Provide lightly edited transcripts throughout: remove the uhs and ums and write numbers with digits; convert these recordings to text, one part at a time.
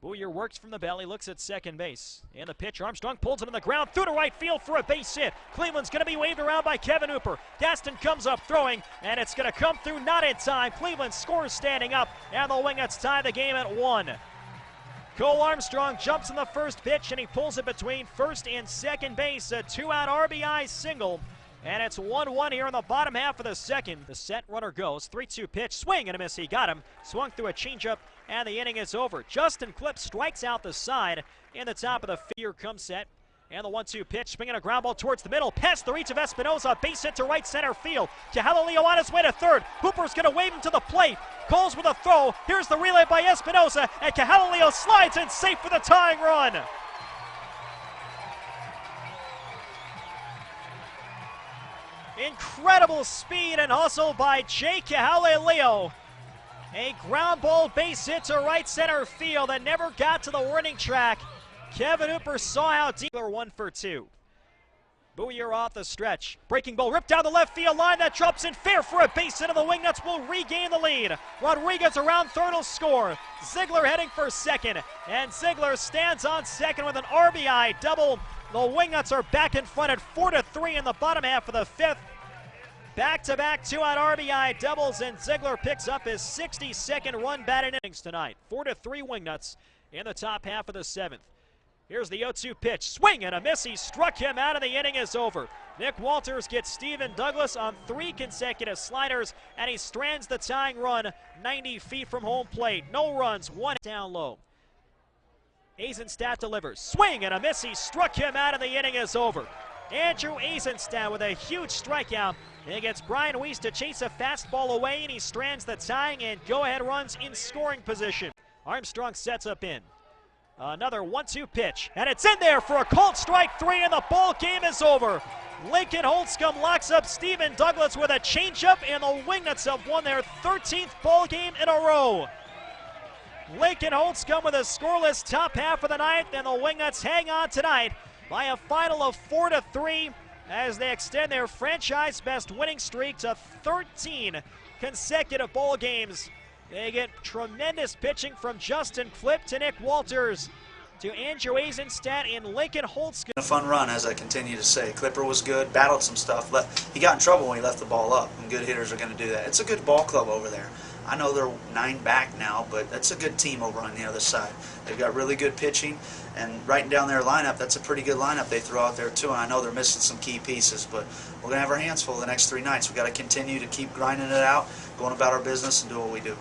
Booyer works from the belly, looks at second base. And the pitch, Armstrong pulls it in the ground, through to right field for a base hit. Cleveland's going to be waved around by Kevin Hooper. Gaston comes up throwing, and it's going to come through not in time. Cleveland scores standing up, and the Wingnuts tie the game at 1. Cole Armstrong jumps in the first pitch, and he pulls it between first and second base. A 2-out RBI single. And it's 1-1 here in the bottom half of the second. The set runner goes, 3-2 pitch, swing and a miss, he got him. Swung through a changeup, and the inning is over. Justin Clipp strikes out the side in the top of the figure comes set. And the 1-2 pitch, swinging a ground ball towards the middle, past the reach of Espinosa, base hit to right center field. Cahalileo on his way to third. Hooper's going to wave him to the plate. Coles with a throw. Here's the relay by Espinosa, and Cahalileo slides in safe for the tying run. Incredible speed and hustle by Jake Cahalileo. A ground ball base hit to right center field that never got to the warning track. Kevin Hooper saw how deep. 1 for 2. Booyer off the stretch. Breaking ball ripped down the left field line. That drops in fair for a base hit, and the Wingnuts will regain the lead. Rodriguez around third will score. Ziegler heading for second, and Ziegler stands on second with an RBI double. The Wingnuts are back in front at 4-3 in the bottom half of the fifth. Back-to-back 2-out RBI doubles, and Ziegler picks up his 62nd run batted innings tonight. 4-3 Wingnuts in the top half of the seventh. Here's the 0-2 pitch. Swing and a miss. He struck him out, and the inning is over. Nick Walters gets Stephen Douglas on 3 consecutive sliders, and he strands the tying run 90 feet from home plate. No runs, 1 down low. Eisenstadt delivers. Swing and a miss. He struck him out, and the inning is over. Andrew Eisenstadt with a huge strikeout. He gets Brian Weiss to chase a fastball away, and he strands the tying and go-ahead runs in scoring position. Armstrong sets up in. Another 1-2 pitch, and it's in there for a called strike 3, and the ball game is over. Lincoln Holdzkom locks up Stephen Douglas with a changeup, and the Wingnuts have won their 13th ball game in a row. Lincoln Holdzkom with a scoreless top half of the ninth, and the Wingnuts hang on tonight by a final of 4-3 as they extend their franchise best winning streak to 13 consecutive ball games. They get tremendous pitching from Justin Clipp to Nick Walters to Andrew Eisenstadt and Lincoln Holdzkom. A fun run, as I continue to say. Clipper was good, battled some stuff. He got in trouble when he left the ball up, and good hitters are going to do that. It's a good ball club over there. I know they're 9 back now, but that's a good team over on the other side. They've got really good pitching, and writing down their lineup, that's a pretty good lineup they throw out there too. And I know they're missing some key pieces, but we're going to have our hands full the next 3 nights. We've got to continue to keep grinding it out, going about our business, and do what we do.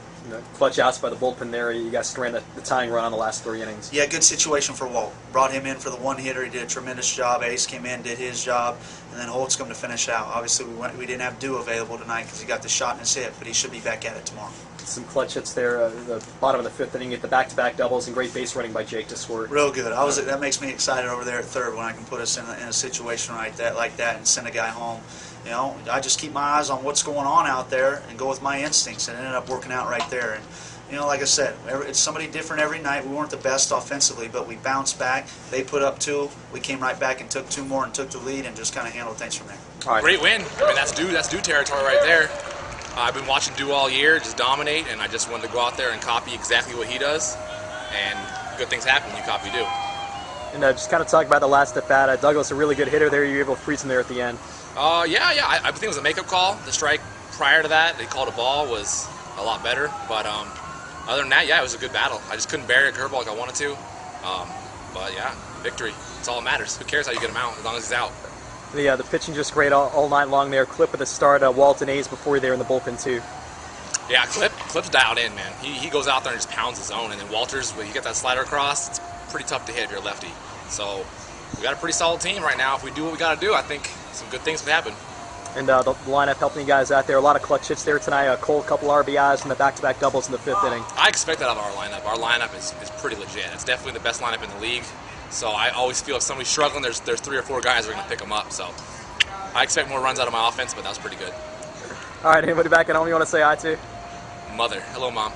Clutch outs by the bullpen there. You guys strand the tying run on the last 3 innings. Yeah, good situation for Walt. Brought him in for the one hitter. He did a tremendous job. Ace came in, did his job, and then Holtzcom to finish out. Obviously, we didn't have Dew available tonight because he got the shot in his hip, but he should be back at it tomorrow. Some clutch hits there. The bottom of the 5th inning, get the back-to-back doubles and great base running by Jake to score. Real good. That makes me excited over there at third when I can put us in a situation like that and send a guy home. You know, I just keep my eyes on what's going on out there and go with my instincts, and it ended up working out right there. And you know, like I said, it's somebody different every night. We weren't the best offensively, but we bounced back. They put up 2. We came right back and took 2 more and took the lead and just kind of handled things from there. All right. Great win. I mean, that's Dew territory right there. I've been watching Dew all year, just dominate, and I just wanted to go out there and copy exactly what he does. And good things happen when you copy Dew. And just kind of talk about the last at bat. Douglas, a really good hitter there. You were able to freeze him there at the end. Yeah. I think it was a makeup call. The strike prior to that, they called a ball, was a lot better. But other than that, yeah, it was a good battle. I just couldn't bury a curveball like I wanted to. But yeah, victory. It's all that matters. Who cares how you get him out as long as he's out. The pitching just great all night long there. Clip at the start, Walt and A's before there in the bullpen too. Yeah, Clip's dialed in, man. He goes out there and just pounds his own. And then Walters, when you get that slider across, it's pretty tough to hit if you're a lefty. So we got a pretty solid team right now. If we do what we got to do, I think some good things can happen. And the lineup helping you guys out there. A lot of clutch hits there tonight. Cole, a couple RBIs and the back-to-back doubles in the 5th inning. I expect that out of our lineup. Our lineup is pretty legit. It's definitely the best lineup in the league. So I always feel if somebody's struggling, there's 3 or 4 guys who are going to pick them up. So I expect more runs out of my offense, but that was pretty good. All right, anybody back at home you want to say hi to? Mother. Hello, Mom.